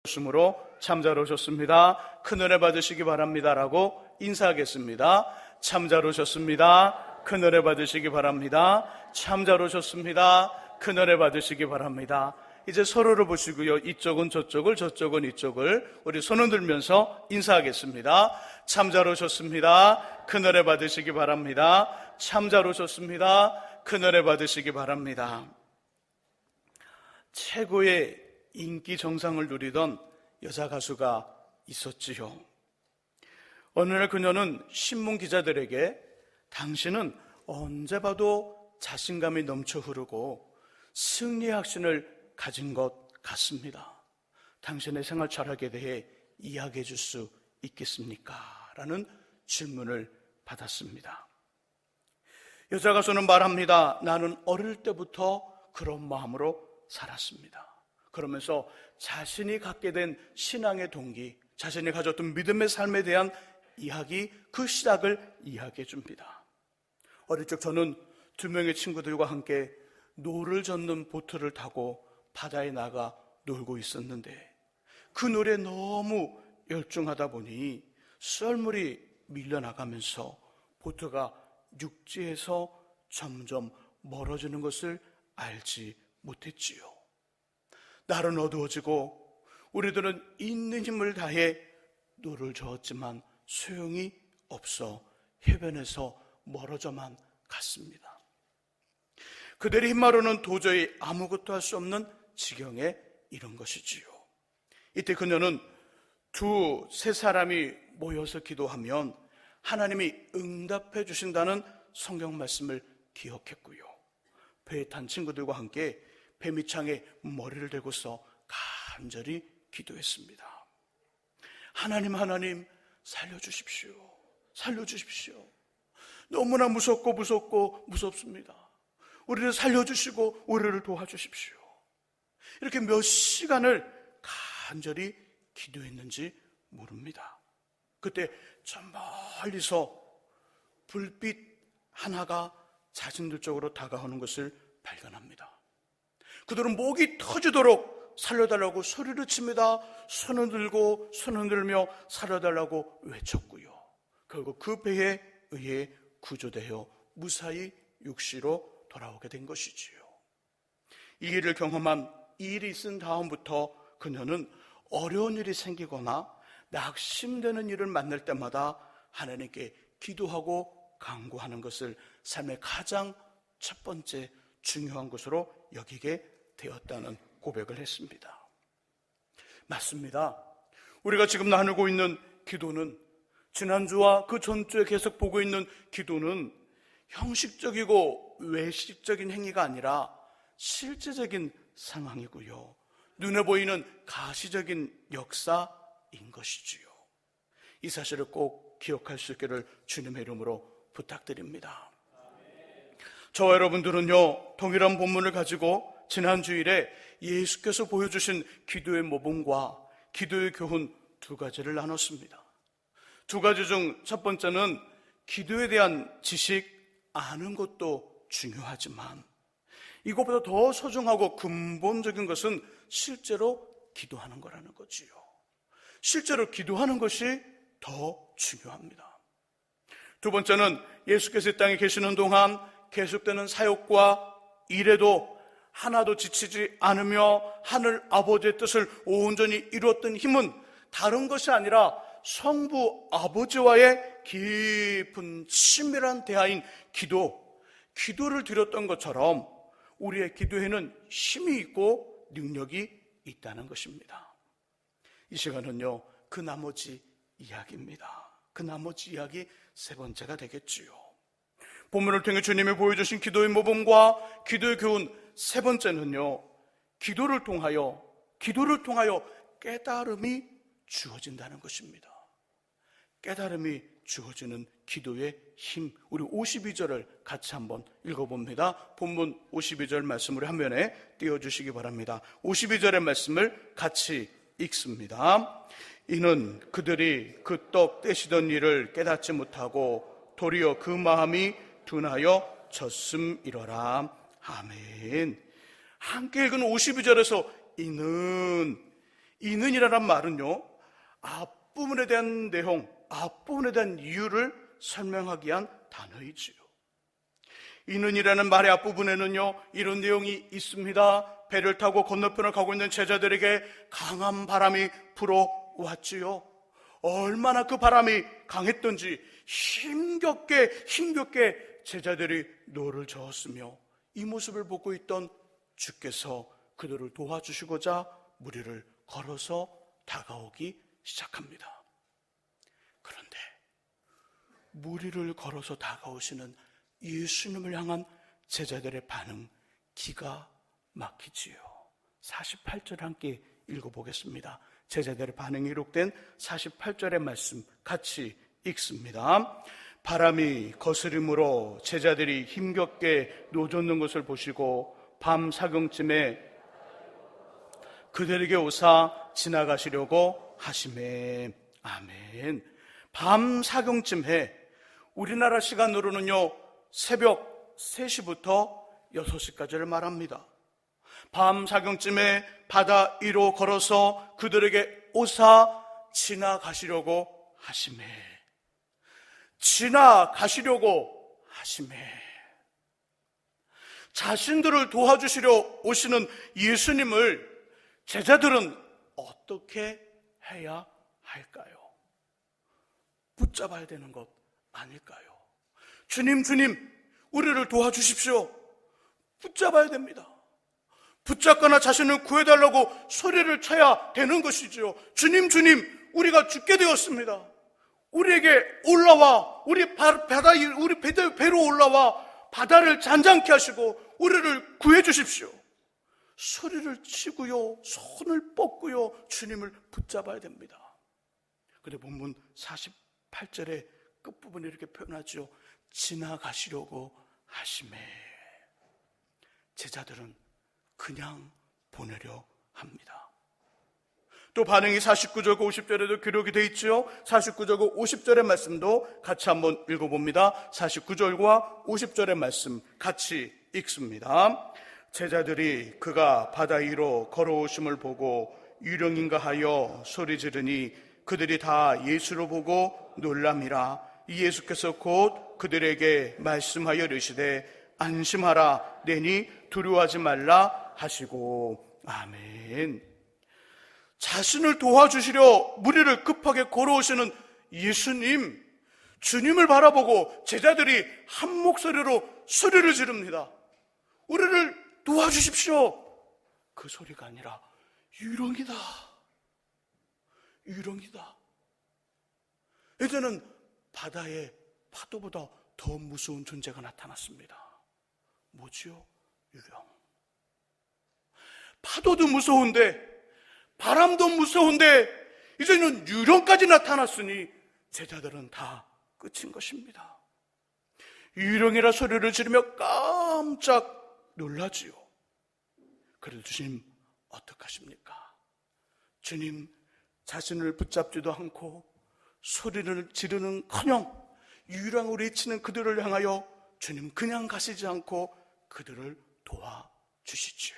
오셨으므로 참잘 오셨습니다. 큰 은혜 받으시기 바랍니다 라고 인사하겠습니다. 참잘 오셨습니다. 큰 은혜 받으시기 바랍니다. 참잘 오셨습니다. 큰 은혜 받으시기 바랍니다. 이제 서로를 보시고요, 이쪽은 저쪽을, 저쪽은 이쪽을 우리 손을 들면서 인사하겠습니다. 참잘 오셨습니다. 큰 은혜 받으시기 바랍니다. 참잘 오셨습니다. 큰 은혜 받으시기 바랍니다. 최고의 인기 정상을 누리던 여자 가수가 있었지요. 어느 날 그녀는 신문 기자들에게 당신은 언제 봐도 자신감이 넘쳐 흐르고 승리의 확신을 가진 것 같습니다. 당신의 생활 철학에 대해 이야기해 줄 수 있겠습니까? 라는 질문을 받았습니다. 여자 가수는 말합니다. 나는 어릴 때부터 그런 마음으로 살았습니다. 그러면서 자신이 갖게 된 신앙의 동기, 자신이 가졌던 믿음의 삶에 대한 이야기, 그 시작을 이야기해 줍니다. 어릴 적 저는 2명의 친구들과 함께 노를 젓는 보트를 타고 바다에 나가 놀고 있었는데 그 노래에 너무 열중하다 보니 썰물이 밀려나가면서 보트가 육지에서 점점 멀어지는 것을 알지 못했지요. 날은 어두워지고 우리들은 있는 힘을 다해 노를 저었지만 소용이 없어 해변에서 멀어져만 갔습니다. 그들의 힘만으로는 도저히 아무것도 할 수 없는 지경에 이른 것이지요. 이때 그녀는 2-3 사람이 모여서 기도하면 하나님이 응답해 주신다는 성경 말씀을 기억했고요. 배에 탄 친구들과 함께 배 밑창에 머리를 대고서 간절히 기도했습니다. 하나님 살려주십시오. 살려주십시오. 너무나 무섭고 무섭습니다. 우리를 살려주시고 우리를 도와주십시오. 이렇게 몇 시간을 간절히 기도했는지 모릅니다. 그때 저 멀리서 불빛 하나가 자신들 쪽으로 다가오는 것을 발견합니다. 그들은 목이 터지도록 살려달라고 소리를 칩니다. 손을 들고 손을 들며 살려달라고 외쳤고요. 결국 그 배에 의해 구조되어 무사히 육지로 돌아오게 된 것이지요. 이 일을 경험한 이 일이 있은 다음부터 그녀는 어려운 일이 생기거나 낙심되는 일을 만날 때마다 하나님께 기도하고 간구하는 것을 삶의 가장 첫 번째 중요한 것으로 여기게 되었다는 고백을 했습니다. 맞습니다. 우리가 지금 나누고 있는 기도는, 지난주와 그 전주에 계속 보고 있는 기도는 형식적이고 외식적인 행위가 아니라 실제적인 상황이고요, 눈에 보이는 가시적인 역사인 것이지요. 이 사실을 꼭 기억할 수 있기를 주님의 이름으로 부탁드립니다. 저와 여러분들은요, 동일한 본문을 가지고 지난 주일에 예수께서 보여주신 기도의 모범과 기도의 교훈 2가지를 나눴습니다. 2가지 중 첫 번째는 기도에 대한 지식, 아는 것도 중요하지만 이것보다 더 소중하고 근본적인 것은 실제로 기도하는 거라는 거지요. 실제로 기도하는 것이 더 중요합니다. 2 번째는 예수께서 이 땅에 계시는 동안 계속되는 사역과 일에도 하나도 지치지 않으며 하늘 아버지의 뜻을 온전히 이루었던 힘은 다른 것이 아니라 성부 아버지와의 깊은 친밀한 대화인 기도를 드렸던 것처럼 우리의 기도에는 힘이 있고 능력이 있다는 것입니다. 이 시간은요, 그 나머지 이야기입니다. 그 나머지 이야기 3번째가 되겠지요. 본문을 통해 주님이 보여주신 기도의 모범과 기도의 교훈 3번째는요, 기도를 통하여 깨달음이 주어진다는 것입니다. 깨달음이 주어지는 기도의 힘. 우리 52절을 같이 한번 읽어봅니다. 본문 52절 말씀을 화면에 띄워주시기 바랍니다. 52절의 말씀을 같이 읽습니다. 이는 그들이 그 떡 떼시던 일을 깨닫지 못하고 도리어 그 마음이 둔하여 졌음이러라. 아멘. 함께 읽은 52절에서 이는 이는이라는 말은요, 앞부분에 대한 내용, 앞부분에 대한 이유를 설명하기 위한 단어이지요. 이는이라는 말의 앞부분에는요, 이런 내용이 있습니다. 배를 타고 건너편을 가고 있는 제자들에게 강한 바람이 불어왔지요. 얼마나 그 바람이 강했던지 힘겹게 제자들이 노를 저었으며, 이 모습을 보고 있던 주께서 그들을 도와주시고자 무리를 걸어서 다가오기 시작합니다. 그런데 무리를 걸어서 다가오시는 예수님을 향한 제자들의 반응, 기가 막히지요. 48절 함께 읽어보겠습니다. 제자들의 반응이 기록된 48절의 말씀 같이 읽습니다. 바람이 거스림으로 제자들이 힘겹게 노젓는 것을 보시고 밤 사경쯤에 그들에게 오사 지나가시려고 하시매. 아멘. 밤 사경쯤에, 우리나라 시간으로는요 새벽 3시부터 6시까지를 말합니다. 밤 사경쯤에 바다 위로 걸어서 그들에게 오사 지나가시려고 하시매. 지나가시려고 하시매. 자신들을 도와주시려 오시는 예수님을 제자들은 어떻게 해야 할까요? 붙잡아야 되는 것 아닐까요? 주님, 우리를 도와주십시오. 붙잡아야 됩니다. 붙잡거나 자신을 구해달라고 소리를 쳐야 되는 것이지요. 주님, 우리가 죽게 되었습니다. 우리에게 올라와, 우리 배로 올라와 바다를 잔잔케 하시고 우리를 구해 주십시오. 소리를 치고요, 손을 뻗고요, 주님을 붙잡아야 됩니다. 그런데 본문 48절의 끝부분에 이렇게 표현하죠. 지나가시려고 하시매. 제자들은 그냥 보내려 합니다. 또 반응이 49절과 50절에도 기록이 되어 있죠. 49절과 50절의 말씀도 같이 한번 읽어봅니다. 49절과 50절의 말씀 같이 읽습니다. 제자들이 그가 바다 위로 걸어오심을 보고 유령인가 하여 소리 지르니 그들이 다 예수를 보고 놀람이라. 예수께서 곧 그들에게 말씀하여 이르시되 안심하라, 내니 두려워하지 말라 하시고. 아멘. 자신을 도와주시려 무리를 급하게 걸어오시는 예수님, 주님을 바라보고 제자들이 한 목소리로 소리를 지릅니다. 우리를 도와주십시오. 그 소리가 아니라 유령이다. 이제는 바다의 파도보다 더 무서운 존재가 나타났습니다. 뭐지요? 유령. 파도도 무서운데, 바람도 무서운데, 이제는 유령까지 나타났으니 제자들은 다 끝인 것입니다. 유령이라 소리를 지르며 깜짝 놀라지요. 그래도 주님 어떡하십니까? 주님 자신을 붙잡지도 않고 소리를 지르는커녕 유령으로 외치는 그들을 향하여 주님 그냥 가시지 않고 그들을 도와주시지요.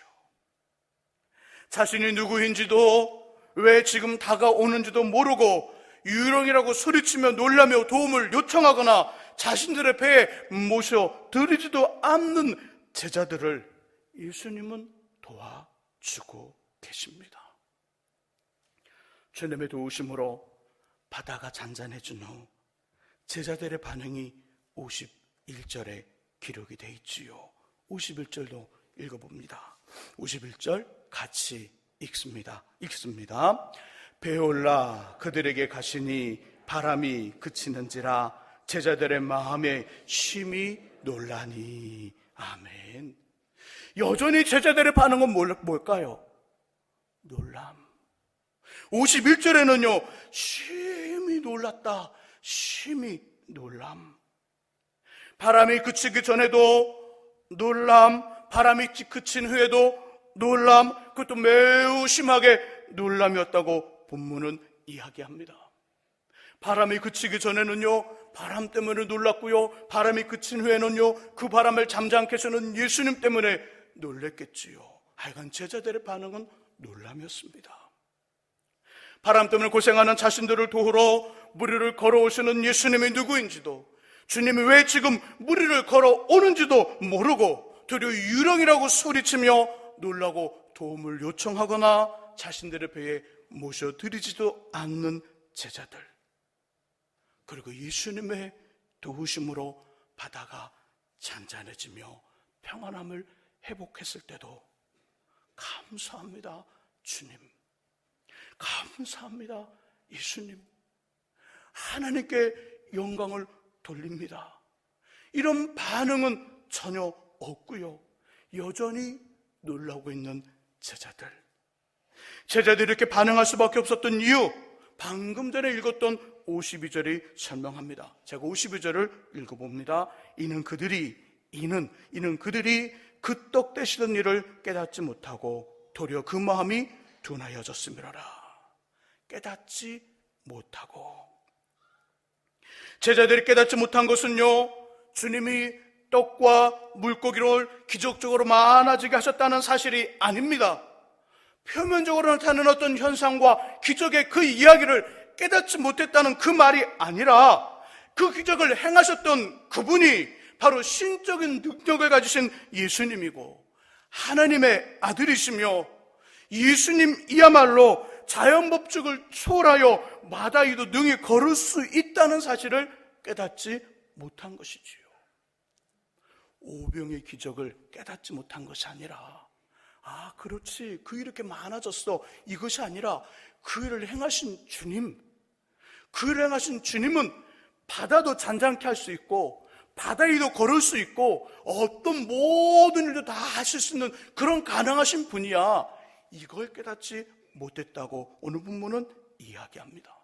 자신이 누구인지도 왜 지금 다가오는지도 모르고 유령이라고 소리치며 놀라며 도움을 요청하거나 자신들의 배에 모셔드리지도 않는 제자들을 예수님은 도와주고 계십니다. 주님의 도우심으로 바다가 잔잔해진 후 제자들의 반응이 51절에 기록이 되어 있지요. 51절도 읽어봅니다. 51절 같이 읽습니다. 배에 올라 그들에게 가시니 바람이 그치는지라 제자들의 마음에 심히 놀라니. 아멘. 여전히 제자들의 반응은 뭘까요? 놀람. 51절에는요 심히 놀랐다, 심히 놀람. 바람이 그치기 전에도 놀람, 바람이 그친 후에도 놀람, 그것도 매우 심하게 놀람이었다고 본문은 이야기합니다. 바람이 그치기 전에는요 바람 때문에 놀랐고요, 바람이 그친 후에는요 그 바람을 잠잠케 하시는 예수님 때문에 놀랬겠지요. 하여간 제자들의 반응은 놀람이었습니다. 바람 때문에 고생하는 자신들을 도우러 무리를 걸어오시는 예수님이 누구인지도, 주님이 왜 지금 무리를 걸어오는지도 모르고 도리어 유령이라고 소리치며 놀라고 도움을 요청하거나 자신들의 배에 모셔드리지도 않는 제자들, 그리고 예수님의 도우심으로 바다가 잔잔해지며 평안함을 회복했을 때도 감사합니다 주님, 감사합니다 예수님, 하나님께 영광을 돌립니다, 이런 반응은 전혀 없고요, 여전히 놀라고 있는 제자들이 이렇게 반응할 수밖에 없었던 이유, 방금 전에 읽었던 52절이 설명합니다. 제가 52절을 읽어봅니다. 이는 그들이 그 떡 떼시던 일을 깨닫지 못하고 도리어 그 마음이 둔하여졌음이로라. 깨닫지 못하고, 제자들이 깨닫지 못한 것은요, 주님이 떡과 물고기를 기적적으로 많아지게 하셨다는 사실이 아닙니다. 표면적으로 나타나는 어떤 현상과 기적의 그 이야기를 깨닫지 못했다는 그 말이 아니라, 그 기적을 행하셨던 그분이 바로 신적인 능력을 가지신 예수님이고 하나님의 아들이시며, 예수님이야말로 자연법칙을 초월하여 마다 위도 능히 걸을 수 있다는 사실을 깨닫지 못한 것이지요. 오병의 기적을 깨닫지 못한 것이 아니라, 그렇지, 그 이렇게 많아졌어, 이것이 아니라 그 일을 행하신 주님, 그 일을 행하신 주님은 바다도 잔잔케 할 수 있고 바다 위도 걸을 수 있고 어떤 모든 일도 다 하실 수 있는 그런 가능하신 분이야. 이걸 깨닫지 못했다고 오늘 본문은 이야기합니다.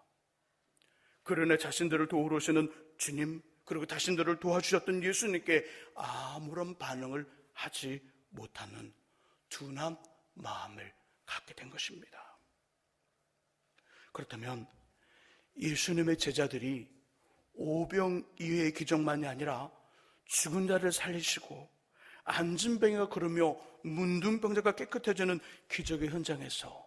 그러나 자신들을 도우러 오시는 주님, 그리고 자신들을 도와주셨던 예수님께 아무런 반응을 하지 못하는 둔한 마음을 갖게 된 것입니다. 그렇다면 예수님의 제자들이 오병이어의 기적만이 아니라 죽은 자를 살리시고 앉은 병이가 걸으며 문둥병자가 깨끗해지는 기적의 현장에서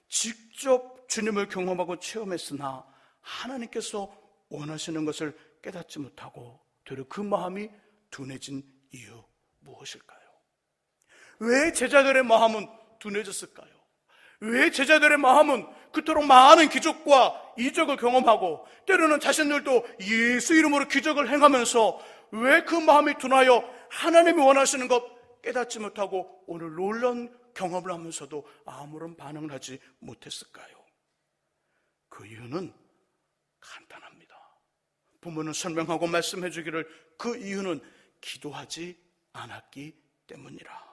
직접 주님을 경험하고 체험했으나 하나님께서 원하시는 것을 깨닫지 못하고 되려 그 마음이 둔해진 이유 무엇일까요? 왜 제자들의 마음은 둔해졌을까요? 왜 제자들의 마음은 그토록 많은 기적과 이적을 경험하고 때로는 자신들도 예수 이름으로 기적을 행하면서 왜 그 마음이 둔하여 하나님이 원하시는 것 깨닫지 못하고 오늘 놀라운 경험을 하면서도 아무런 반응을 하지 못했을까요? 그 이유는 간단합니다. 부모는 설명하고 말씀해 주기를 그 이유는 기도하지 않았기 때문이라.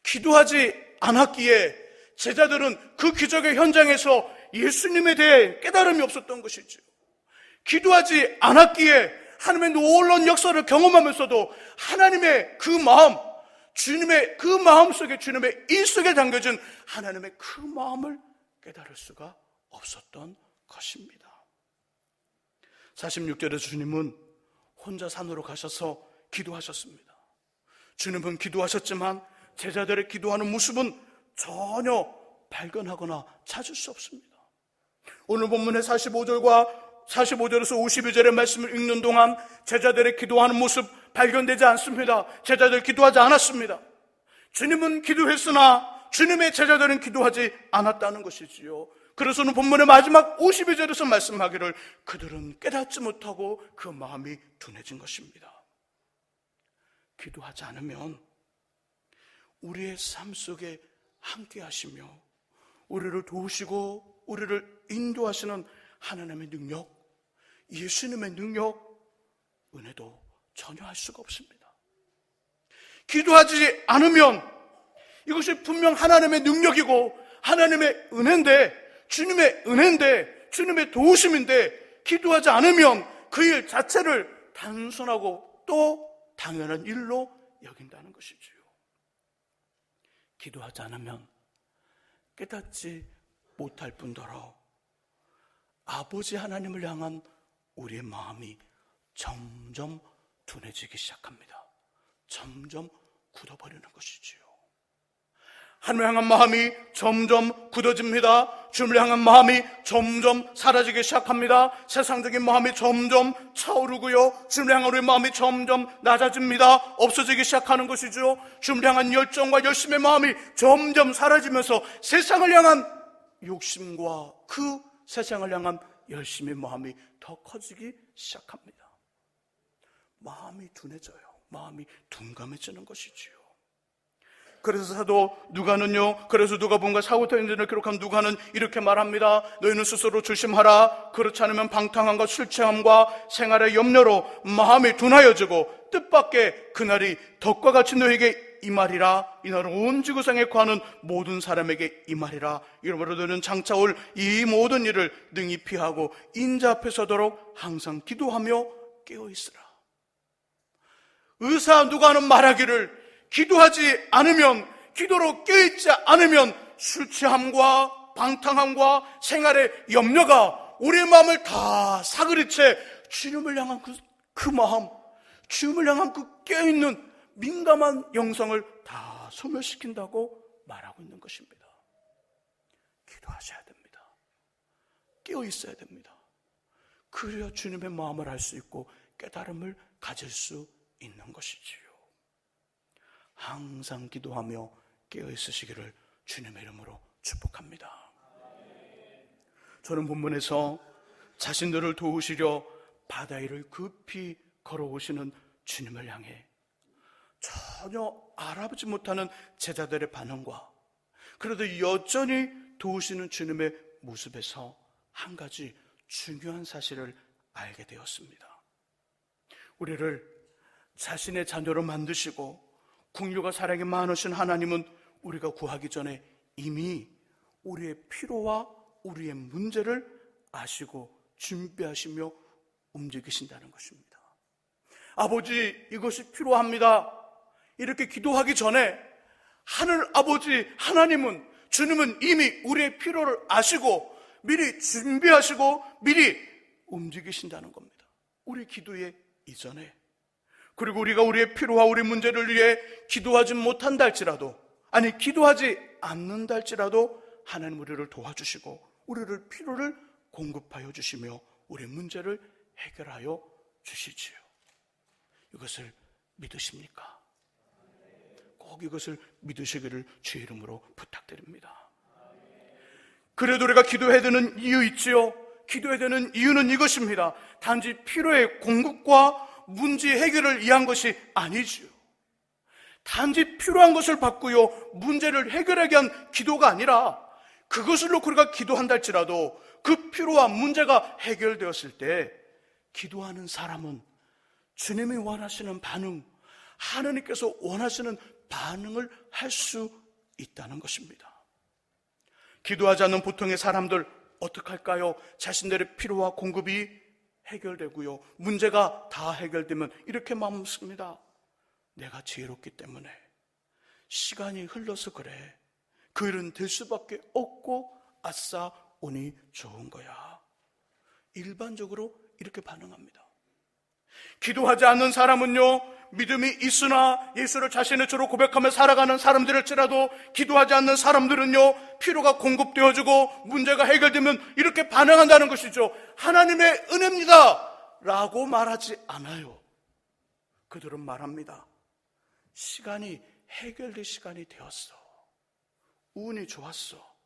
기도하지 않았기에 제자들은 그 기적의 현장에서 예수님에 대해 깨달음이 없었던 것이죠. 기도하지 않았기에 하나님의 놀라운 역사를 경험하면서도 하나님의 그 마음, 주님의 그 마음 속에, 주님의 일 속에 담겨진 하나님의 그 마음을 깨달을 수가 없었던 것입니다. 46절에서 주님은 혼자 산으로 가셔서 기도하셨습니다. 주님은 기도하셨지만 제자들의 기도하는 모습은 전혀 발견하거나 찾을 수 없습니다. 오늘 본문의 45절에서 52절의 말씀을 읽는 동안 제자들의 기도하는 모습 발견되지 않습니다. 제자들 기도하지 않았습니다. 주님은 기도했으나 주님의 제자들은 기도하지 않았다는 것이지요. 그래서 오늘 본문의 마지막 52절에서 말씀하기를 그들은 깨닫지 못하고 그 마음이 둔해진 것입니다. 기도하지 않으면 우리의 삶 속에 함께 하시며 우리를 도우시고 우리를 인도하시는 하나님의 능력, 예수님의 능력, 은혜도 전혀 할 수가 없습니다. 기도하지 않으면 이것이 분명 하나님의 능력이고 하나님의 은혜인데, 주님의 은혜인데, 주님의 도우심인데 기도하지 않으면 그 일 자체를 단순하고 또 당연한 일로 여긴다는 것이지요. 기도하지 않으면 깨닫지 못할 뿐더러 아버지 하나님을 향한 우리의 마음이 점점 둔해지기 시작합니다. 점점 굳어버리는 것이지요. 하나님을 향한 마음이 점점 굳어집니다. 주님을 향한 마음이 점점 사라지기 시작합니다. 세상적인 마음이 점점 차오르고요, 주님을 향한 우리의 마음이 점점 낮아집니다. 없어지기 시작하는 것이죠. 주님을 향한 열정과 열심의 마음이 점점 사라지면서 세상을 향한 욕심과 그 세상을 향한 열심의 마음이 더 커지기 시작합니다. 마음이 둔해져요. 마음이 둔감해지는 것이지요. 그래서 사도 누가는요, 그래서 누가복음과 사도행전을 기록한 누가는 이렇게 말합니다. 너희는 스스로 조심하라. 그렇지 않으면 방탕함과 술 취함과 생활의 염려로 마음이 둔하여지고 뜻밖의 그날이 덕과 같이 너희에게 임하리라. 이날은 온 지구상에 거하는 모든 사람에게 임하리라. 이러므로 너희는 장차 올 이 모든 일을 능히 피하고 인자 앞에 서도록 항상 기도하며 깨어있으라. 의사 누가는 말하기를, 기도하지 않으면, 기도로 깨어있지 않으면 술 취함과 방탕함과 생활의 염려가 우리의 마음을 다 사그리채 주님을 향한 그 마음, 주님을 향한 그 깨어있는 민감한 영성을 다 소멸시킨다고 말하고 있는 것입니다. 기도하셔야 됩니다. 깨어있어야 됩니다. 그래야 주님의 마음을 알 수 있고 깨달음을 가질 수 있는 것이지요. 항상 기도하며 깨어있으시기를 주님의 이름으로 축복합니다. 저는 본문에서 자신들을 도우시려 바다 위를 급히 걸어오시는 주님을 향해 전혀 알아보지 못하는 제자들의 반응과 그래도 여전히 도우시는 주님의 모습에서 한 가지 중요한 사실을 알게 되었습니다. 우리를 자신의 자녀로 만드시고 긍휼과 사랑이 많으신 하나님은 우리가 구하기 전에 이미 우리의 필요와 우리의 문제를 아시고 준비하시며 움직이신다는 것입니다. 아버지, 이것이 필요합니다. 이렇게 기도하기 전에 하늘 아버지 하나님은, 주님은 이미 우리의 필요를 아시고 미리 준비하시고 미리 움직이신다는 겁니다. 우리 기도의 이전에. 그리고 우리가 우리의 필요와 우리 문제를 위해 기도하지 못한다 할지라도, 아니 기도하지 않는다 할지라도 하나님 우리를 도와주시고 우리를 필요를 공급하여 주시며 우리 문제를 해결하여 주시지요. 이것을 믿으십니까? 꼭 이것을 믿으시기를 주의 이름으로 부탁드립니다. 그래도 우리가 기도해야 되는 이유 있지요. 기도해야 되는 이유는 이것입니다. 단지 필요의 공급과 문제 해결을 위한 것이 아니지요. 단지 필요한 것을 받고요, 문제를 해결하기 위한 기도가 아니라 그것을 놓고 우리가 기도한다 할지라도 그 필요와 문제가 해결되었을 때 기도하는 사람은 주님이 원하시는 반응, 하나님께서 원하시는 반응을 할 수 있다는 것입니다. 기도하지 않는 보통의 사람들 어떻게 할까요? 자신들의 필요와 공급이 해결되고요, 문제가 다 해결되면 이렇게 마음 먹습니다. 내가 지혜롭기 때문에, 시간이 흘러서 그래, 그 일은 될 수밖에 없고 아싸 운이 좋은 거야. 일반적으로 이렇게 반응합니다. 기도하지 않는 사람은요, 믿음이 있으나 예수를 자신의 주로 고백하며 살아가는 사람들일지라도 기도하지 않는 사람들은요, 필요가 공급되어지고 문제가 해결되면 이렇게 반응한다는 것이죠. 하나님의 은혜입니다 라고 말하지 않아요. 그들은 말합니다. 시간이 해결될 시간이 되었어. 운이 좋았어.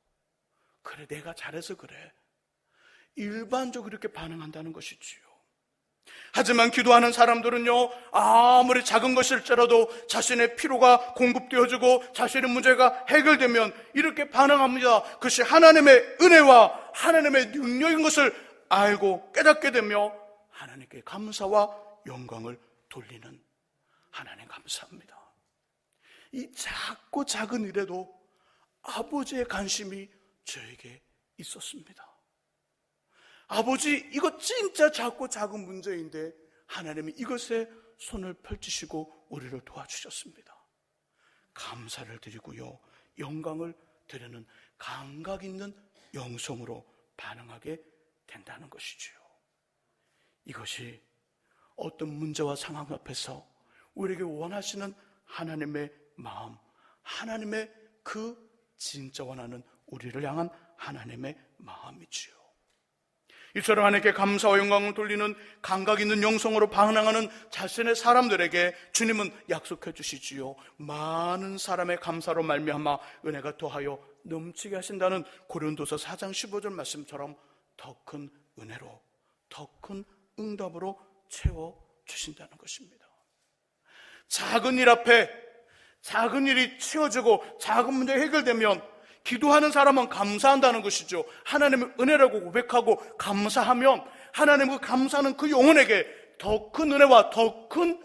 그래, 내가 잘해서 그래. 일반적으로 이렇게 반응한다는 것이지요. 하지만 기도하는 사람들은요, 아무리 작은 것일지라도 자신의 필요가 공급되어지고 자신의 문제가 해결되면 이렇게 반응합니다. 그것이 하나님의 은혜와 하나님의 능력인 것을 알고 깨닫게 되며 하나님께 감사와 영광을 돌리는 하나님 감사합니다. 이 작고 작은 일에도 아버지의 관심이 저에게 있었습니다. 아버지, 이거 진짜 작고 작은 문제인데 하나님이 이것에 손을 펼치시고 우리를 도와주셨습니다. 감사를 드리고요, 영광을 드리는 감각 있는 영성으로 반응하게 된다는 것이지요. 이것이 어떤 문제와 상황 앞에서 우리에게 원하시는 하나님의 마음, 하나님의 그 진짜 원하는 우리를 향한 하나님의 마음이지요. 이처럼 하나님께 감사와 영광을 돌리는 감각 있는 영성으로 반응하는 자신의 사람들에게 주님은 약속해 주시지요. 많은 사람의 감사로 말미암아 은혜가 더하여 넘치게 하신다는 고린도서 4장 15절 말씀처럼 더 큰 은혜로, 더 큰 응답으로 채워주신다는 것입니다. 작은 일 앞에 작은 일이 채워지고 작은 문제가 해결되면 기도하는 사람은 감사한다는 것이죠. 하나님의 은혜라고 고백하고 감사하면 하나님의 감사하는 그 영혼에게 더 큰 은혜와 더 큰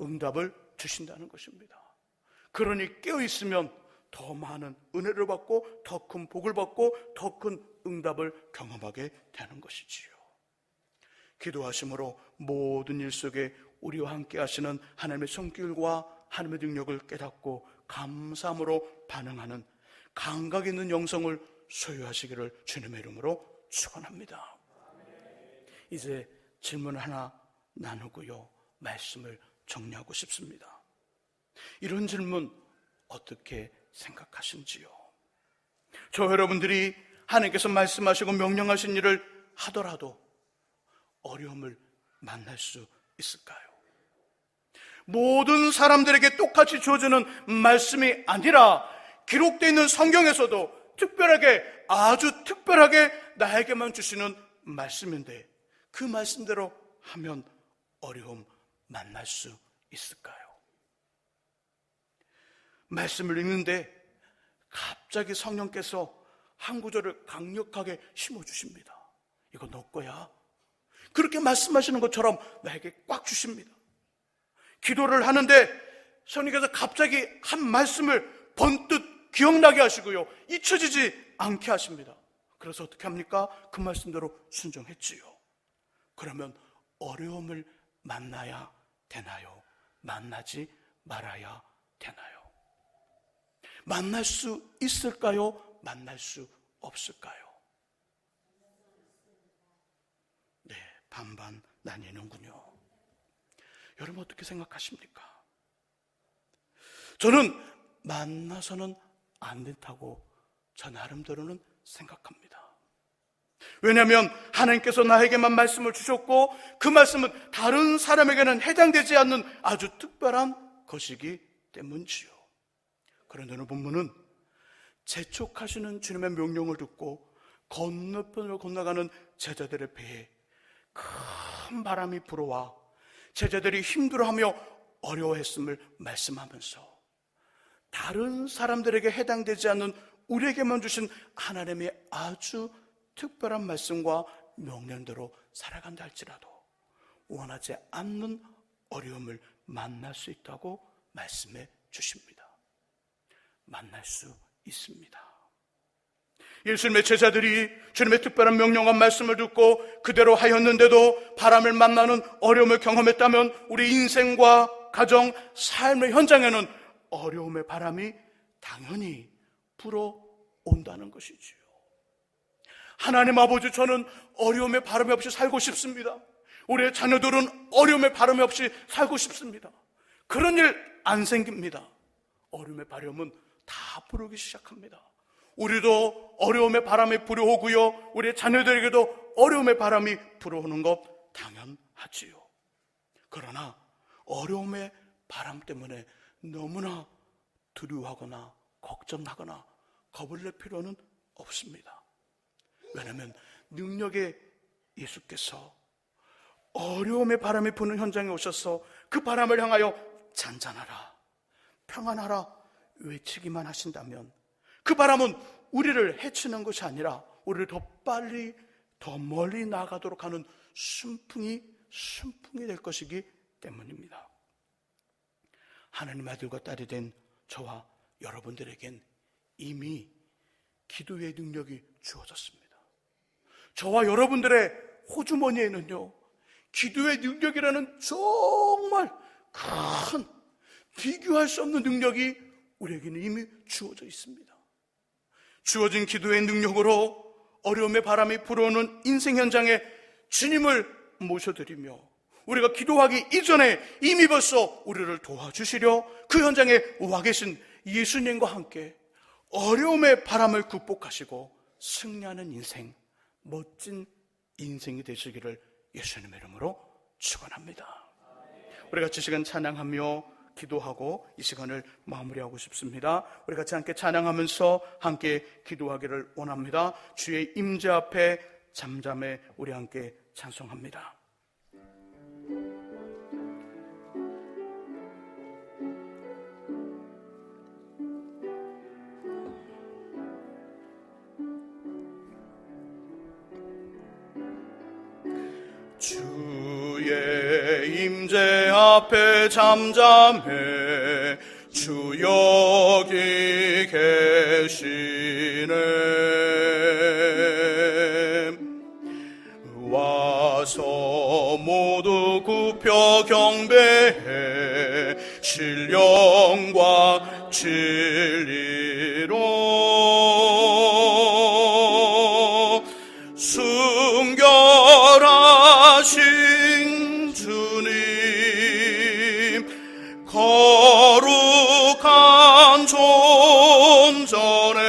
응답을 주신다는 것입니다. 그러니 깨어있으면 더 많은 은혜를 받고 더 큰 복을 받고 더 큰 응답을 경험하게 되는 것이지요. 기도하심으로 모든 일 속에 우리와 함께 하시는 하나님의 손길과 하나님의 능력을 깨닫고 감사함으로 반응하는 감각 있는 영성을 소유하시기를 주님의 이름으로 축원합니다. 이제 질문 하나 나누고요, 말씀을 정리하고 싶습니다. 이런 질문 어떻게 생각하신지요? 저 여러분들이 하나님께서 말씀하시고 명령하신 일을 하더라도 어려움을 만날 수 있을까요? 모든 사람들에게 똑같이 주어지는 말씀이 아니라 기록되어 있는 성경에서도 특별하게, 아주 특별하게 나에게만 주시는 말씀인데 그 말씀대로 하면 어려움 만날 수 있을까요? 말씀을 읽는데 갑자기 성령께서 한 구절을 강력하게 심어주십니다. 이거 너 거야. 그렇게 말씀하시는 것처럼 나에게 꽉 주십니다. 기도를 하는데 성령께서 갑자기 한 말씀을 번뜩 기억나게 하시고요, 잊혀지지 않게 하십니다. 그래서 어떻게 합니까? 그 말씀대로 순종했지요. 그러면 어려움을 만나야 되나요? 만나지 말아야 되나요? 만날 수 있을까요? 만날 수 없을까요? 네, 반반 나뉘는군요. 여러분 어떻게 생각하십니까? 저는 만나서는 안 된다고 저 나름대로는 생각합니다. 왜냐하면 하나님께서 나에게만 말씀을 주셨고 그 말씀은 다른 사람에게는 해당되지 않는 아주 특별한 것이기 때문이지요. 그런데 오늘 본문은 재촉하시는 주님의 명령을 듣고 건너편을 건너가는 제자들의 배에 큰 바람이 불어와 제자들이 힘들어하며 어려워했음을 말씀하면서 다른 사람들에게 해당되지 않는 우리에게만 주신 하나님의 아주 특별한 말씀과 명령대로 살아간다 할지라도 원하지 않는 어려움을 만날 수 있다고 말씀해 주십니다. 만날 수 있습니다. 예수님의 제자들이 주님의 특별한 명령과 말씀을 듣고 그대로 하였는데도 바람을 만나는 어려움을 경험했다면 우리 인생과 가정, 삶의 현장에는 어려움의 바람이 당연히 불어온다는 것이지요. 하나님 아버지, 저는 어려움의 바람이 없이 살고 싶습니다. 우리의 자녀들은 어려움의 바람이 없이 살고 싶습니다. 그런 일 안 생깁니다. 어려움의 바람은 다 불어오기 시작합니다. 우리도 어려움의 바람이 불어오고요, 우리의 자녀들에게도 어려움의 바람이 불어오는 것 당연하지요. 그러나 어려움의 바람 때문에 너무나 두려워하거나 걱정하거나 겁을 낼 필요는 없습니다. 왜냐하면 능력의 예수께서 어려움의 바람이 부는 현장에 오셔서 그 바람을 향하여 잔잔하라, 평안하라 외치기만 하신다면 그 바람은 우리를 해치는 것이 아니라 우리를 더 빨리 더 멀리 나가도록 하는 순풍이 될 것이기 때문입니다. 하나님 아들과 딸이 된 저와 여러분들에겐 이미 기도의 능력이 주어졌습니다. 저와 여러분들의 호주머니에는요, 기도의 능력이라는 정말 큰 비교할 수 없는 능력이 우리에게는 이미 주어져 있습니다. 주어진 기도의 능력으로 어려움의 바람이 불어오는 인생 현장에 주님을 모셔드리며 우리가 기도하기 이전에 이미 벌써 우리를 도와주시려 그 현장에 와 계신 예수님과 함께 어려움의 바람을 극복하시고 승리하는 인생, 멋진 인생이 되시기를 예수님의 이름으로 축원합니다. 우리 같이 시간 찬양하며 기도하고 이 시간을 마무리하고 싶습니다. 우리 같이 함께 찬양하면서 함께 기도하기를 원합니다. 주의 임재 앞에 잠잠해 우리 함께 찬송합니다. 주의 임재 앞에 잠잠해 주 여기 계시네. 와서 모두 굽혀 경배해 신령과 진리로 순결하신 주님 거룩한 존전에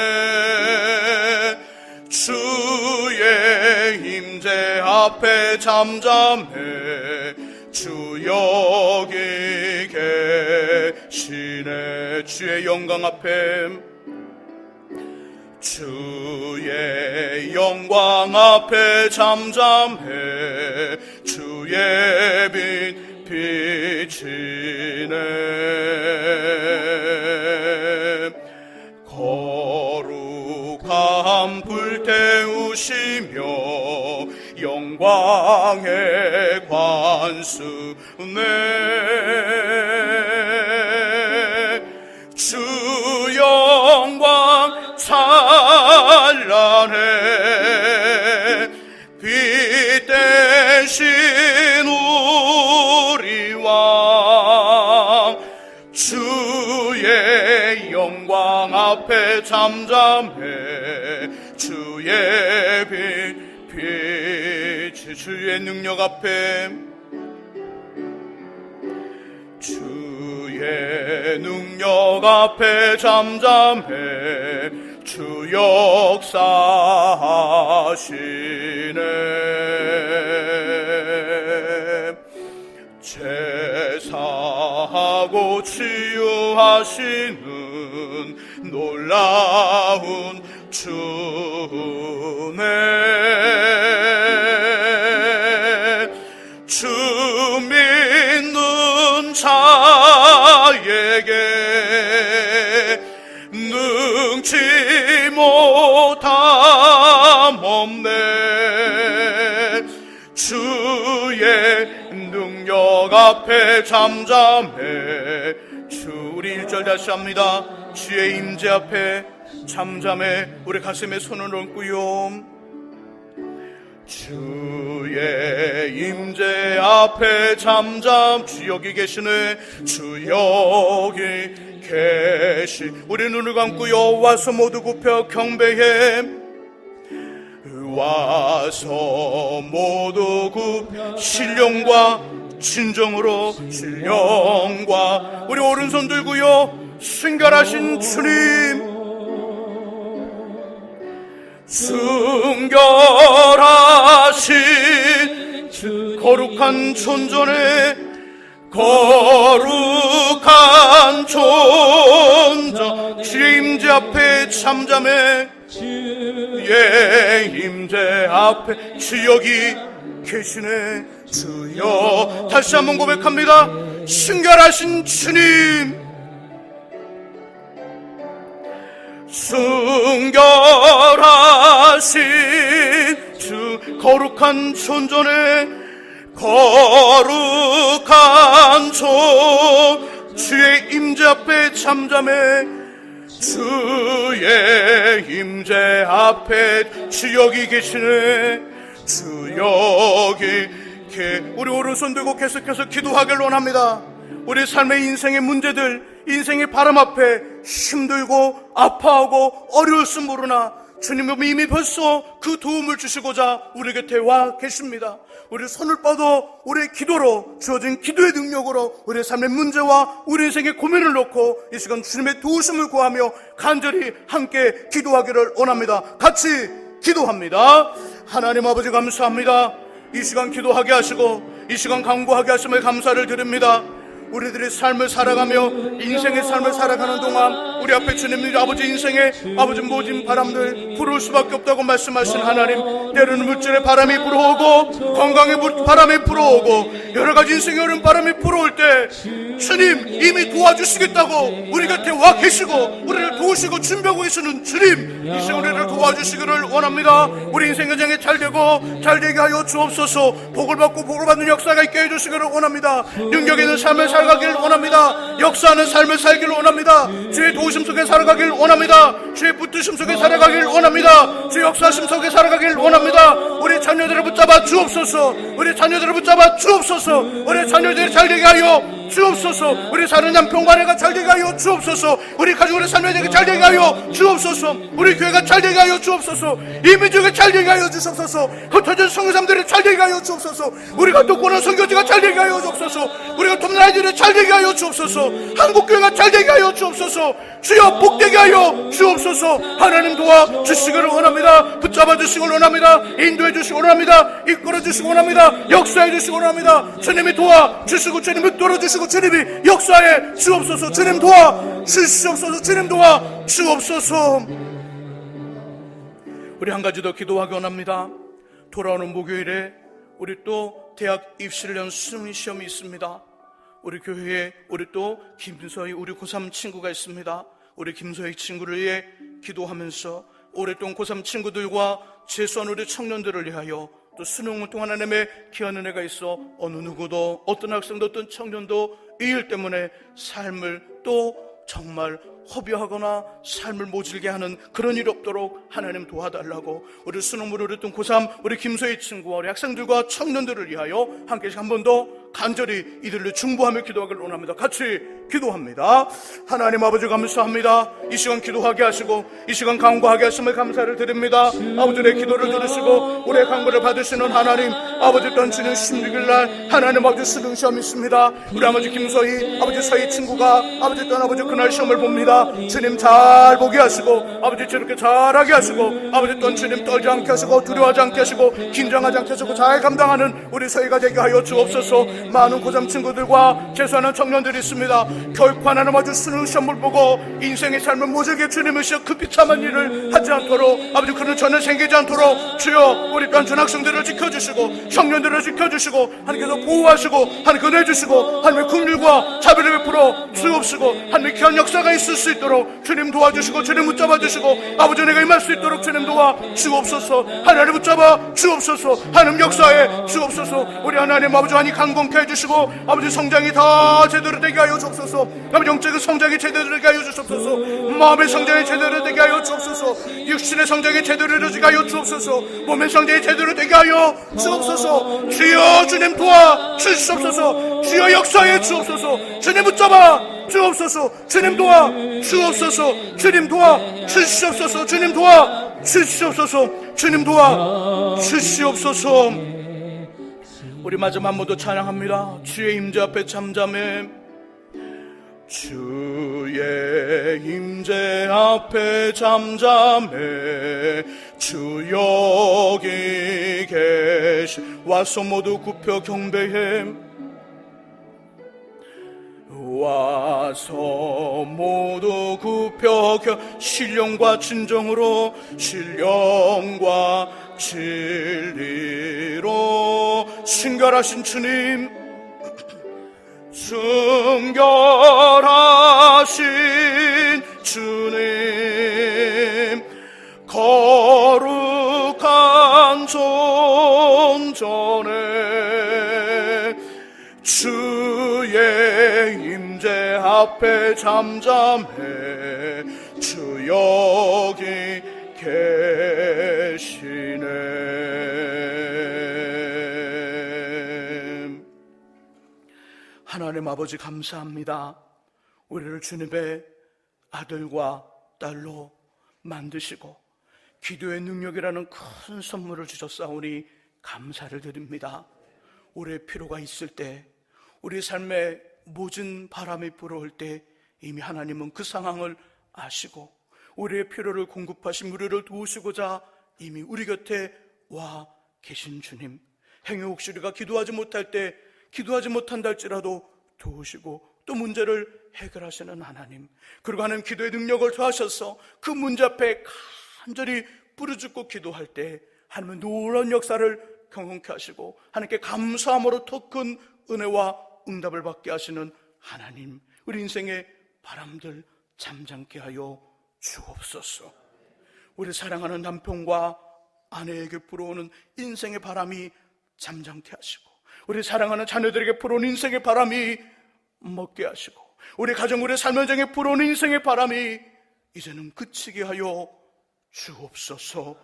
주의 임재 앞에 잠잠해 주 여기 계시네. 주의 영광 앞에 주의 영광 앞에 잠잠해 주의 빛 비치네. 거룩한 불 태우시며 영광의 관수네. 주 영광 찬란해 빛 대신 우리 왕 주의 영광 앞에 잠잠해 주의 빛 주의 능력 앞에 주의 능력 앞에 잠잠해 주 역사하시네. 제사하고 치유하시는 놀라운 주네. 주 믿는 자에게 능치 못함 없네. 주의 능력 앞에 잠잠해 우리 1절 다시 합니다. 주의 임재 앞에 잠잠해 우리 가슴에 손을 얹고요. 주의 임재 앞에 잠잠 주 여기 계시네. 주 여기 계시 우리 눈을 감고요. 와서 모두 굽혀 경배해 와서 모두 굽혀 신령과 진정으로 신령과 우리 오른손 들고요. 순결하신 주님 순결하신 거룩한 존전에 거룩한 존전 주의 임재 앞에 잠잠해 주의 임재 앞에 주 여기 계시네. 주여 다시 한번 고백합니다. 순결하신 주님 순결하신 주 거룩한 존전에 거룩한 존 주의 임재 앞에 잠잠해 주의 임재 앞에 주 여기 계시네. 주 여기 우리 오른손 들고 계속해서 기도하길 원합니다. 우리 삶의 인생의 문제들 인생의 바람 앞에 힘들고 아파하고 어려울수 모르나 주님은 이미 벌써 그 도움을 주시고자 우리 곁에 와 계십니다. 우리 손을 뻗어 우리의 기도로, 주어진 기도의 능력으로 우리의 삶의 문제와 우리 인생의 고민을 놓고 이 시간 주님의 도우심을 구하며 간절히 함께 기도하기를 원합니다. 같이 기도합니다. 하나님 아버지 감사합니다. 이 시간 기도하게 하시고 이 시간 강구하게 하심을 감사를 드립니다. 우리들의 삶을 살아가며 인생의 삶을 살아가는 동안 우리 앞에 주님 아버지 인생의 아버지 모든 바람들 불어올 수밖에 없다고 말씀하신 하나님, 때로는 물질의 바람이 불어오고 건강의 바람이 불어오고 여러가지 인생의 여름 바람이 불어올 때 주님 이미 도와주시겠다고 우리 곁에 와 계시고 우리를 도우시고 준비하고 계시는 주님, 이 시간 우리를 도와주시기를 원합니다. 우리 인생 현장에 잘되고 잘되게 하여 주옵소서. 복을 받고 복을 받는 역사가 있게 해주시기를 원합니다. 능력 있는 삶을 살아가길 원합니다. 역사하는 삶을 살기를 원합니다. 주의 도우심 속에 살아가길 원합니다. 주의 붙드심 속에 살아가길 원합니다. 주의 역사하심 속에 살아가길 원합니다. 우리 자녀들을 붙잡아 주옵소서. 우리 자녀들을 붙잡아 주옵소서. 우리 자녀들이 잘되게 하여 주옵소서. 우리 사는 남편과 아내가 잘되게 하여 주옵소서. 우리 가족의 삶에 잘되게 하여 주옵소서. 우리 교회가 잘되게 하여 주옵소서. 이 민족이 잘되게 하여 주옵소서. 흩어진 성교사들이 잘되게 하여 주옵소서. 우리가 돕고는 선교지가 잘되게 하여 주옵소서. 우리가 돕는 아이들이 잘되게 하여 주옵소서. 한국교회가 잘되게 하여 주옵소서. 주여 복되게 하여 주옵소서. 하나님 도와 주시기를 원합니다. 붙잡아 주시기를 원합니다. 인도해 주시기 원합니다. 이끌어 주시기 원합니다. 역사해 주시기 원합니다. 주님이 도와 주시고 주님이 떨어 주시고 주님이 역사해 주옵소서. 주님 도와 주시옵소서. 주님 도와 주옵소서. 우리 한 가지 더 기도하기 원합니다. 돌아오는 목요일에 우리 또 대학 입시를 위한 수능 시험이 있습니다. 우리 교회에 우리 또 김서희 우리 고3 친구가 있습니다. 우리 김서희 친구를 위해 기도하면서 오랫동안 고3 친구들과 재수한 우리 청년들을 위하여 또 수능을 통한 하나님의 귀한 은혜가 있어 어느 누구도 어떤 학생도 어떤 청년도 이 일 때문에 삶을 또 정말 허비하거나 삶을 모질게 하는 그런 일이 없도록 하나님 도와달라고 우리 수능을 어렸던 고3 우리 김소희 친구와 우리 학생들과 청년들을 위하여 한 개씩 한 번 더 간절히 이들을 중보하며 기도하기를 원합니다. 같이 기도합니다. 하나님 아버지 감사합니다. 이 시간 기도하게 하시고 이 시간 간구하게 하심을 감사를 드립니다. 아버지 내 기도를 들으시고 우리의 간구를 받으시는 하나님, 아버지 던지는 16일날 하나님 아버지 수능 시험이 있습니다. 우리 아버지 김소희 아버지 서희 친구가 아버지 떤 아버지 그날 시험을 봅니다. 주님 잘 보게 하시고 아버지 저렇게 잘하게 하시고 아버지 또 주님 떨지 않게 하시고 두려워하지 않게 하시고 긴장하지 않게 하시고 잘 감당하는 우리 서희가 되게 하여 주옵소서. 많은 고3 친구들과 재수하는 청년들이 있습니다. 결코 하나님 아버지 수능 시험을 보고 인생의 삶을 모질게 주님을 시어 급히 참한 일을 하지 않도록 아버지 그런 전혀 생기지 않도록 주여 우리 딴전 학생들을 지켜주시고 청년들을 지켜주시고 하나님께서 보호하시고 하나님께 내주시고 하나님의 긍휼과 자비를 베풀어 주옵시고 하나님의 귀한 역사가 있을 수 있도록 주님 도와주시고 주님 붙잡아 주시고 아버지 내가 임할 수 있도록 주님 도와 주옵소서. 하나님 붙잡아 주옵소서. 하나님 역사에 주옵소서. 우리 하나님 아버지 많이 강건케 해주시고 아버지 성장이 다 제대로 되게 하여 주옵소서. 아버지 영적인 성장이 제대로 되게 하여 주옵소서. 마음의 성장이 제대로 되게 하여 주옵소서. 육신의 성장이 제대로 되게 하여 주옵소서. 몸의 성장이 제대로 되게 하여 주옵소서. 주여 주님 도와 주시옵소서. 주여 역사에 주옵소서. 주님 붙잡아 주옵소서. 주님 도와 주옵소서. 주님 도와 주시옵소서. 주님 도와 주시옵소서. 주님 도와 주시옵소서. 우리 마지막 한 번 더 찬양합니다. 주의 임재 앞에 잠잠해. 주의 임재 앞에 잠잠해. 주 여기 계시. 와서 모두 굽혀 경배해. 와서 모두 굽혀 신령과 진정으로 신령과 진리로 순결하신 주님, 순결하신 주님, 거룩한 존전에 주의 임재 앞에 잠잠해. 주 여기 계시네. 하나님 아버지 감사합니다. 우리를 주님의 아들과 딸로 만드시고 기도의 능력이라는 큰 선물을 주셨사오니 감사를 드립니다. 우리의 필요가 있을 때, 우리 삶에 모진 바람이 불어올 때 이미 하나님은 그 상황을 아시고 우리의 필요를 공급하신 우리를 도우시고자 이미 우리 곁에 와 계신 주님, 행여 혹시 우리가 기도하지 못할 때, 기도하지 못한다 할지라도 도우시고 또 문제를 해결하시는 하나님, 그리고 하나님 기도의 능력을 더하셔서 그 문제 앞에 간절히 부르짖고 기도할 때 하나님은 놀라운 역사를 경험케 하시고 하나님께 감사함으로 더 큰 은혜와 응답을 받게 하시는 하나님, 우리 인생의 바람들 잠잠케 하여 주옵소서. 우리 사랑하는 남편과 아내에게 불어오는 인생의 바람이 잠잠케 하시고, 우리 사랑하는 자녀들에게 불어오는 인생의 바람이 먹게 하시고, 우리 가정, 우리 삶 현장에 불어오는 인생의 바람이 이제는 그치게 하여 주옵소서.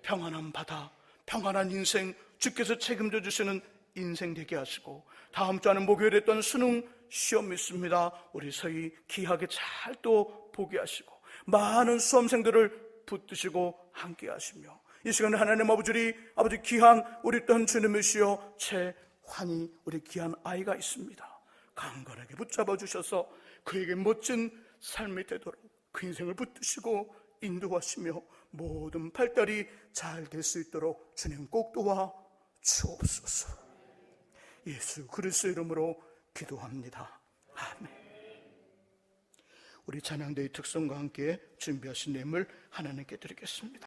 평안한 바다, 평안한 인생, 주께서 책임져 주시는 인생 되게 하시고, 다음 주에는 목요일에 했던 수능 시험 있습니다. 우리 서희 귀하게 잘 또 보게 하시고 많은 수험생들을 붙드시고 함께 하시며, 이 시간에 하나님 아버지 귀한 우리 또한 주님의 시여 최환희 우리 귀한 아이가 있습니다. 강건하게 붙잡아 주셔서 그에게 멋진 삶이 되도록 그 인생을 붙드시고 인도하시며 모든 발달이 잘 될 수 있도록 주님 꼭 도와 주옵소서. 예수 그리스도의 이름으로 기도합니다. 아멘. 우리 찬양대의 특성과 함께 준비하신 예물 하나님께 드리겠습니다.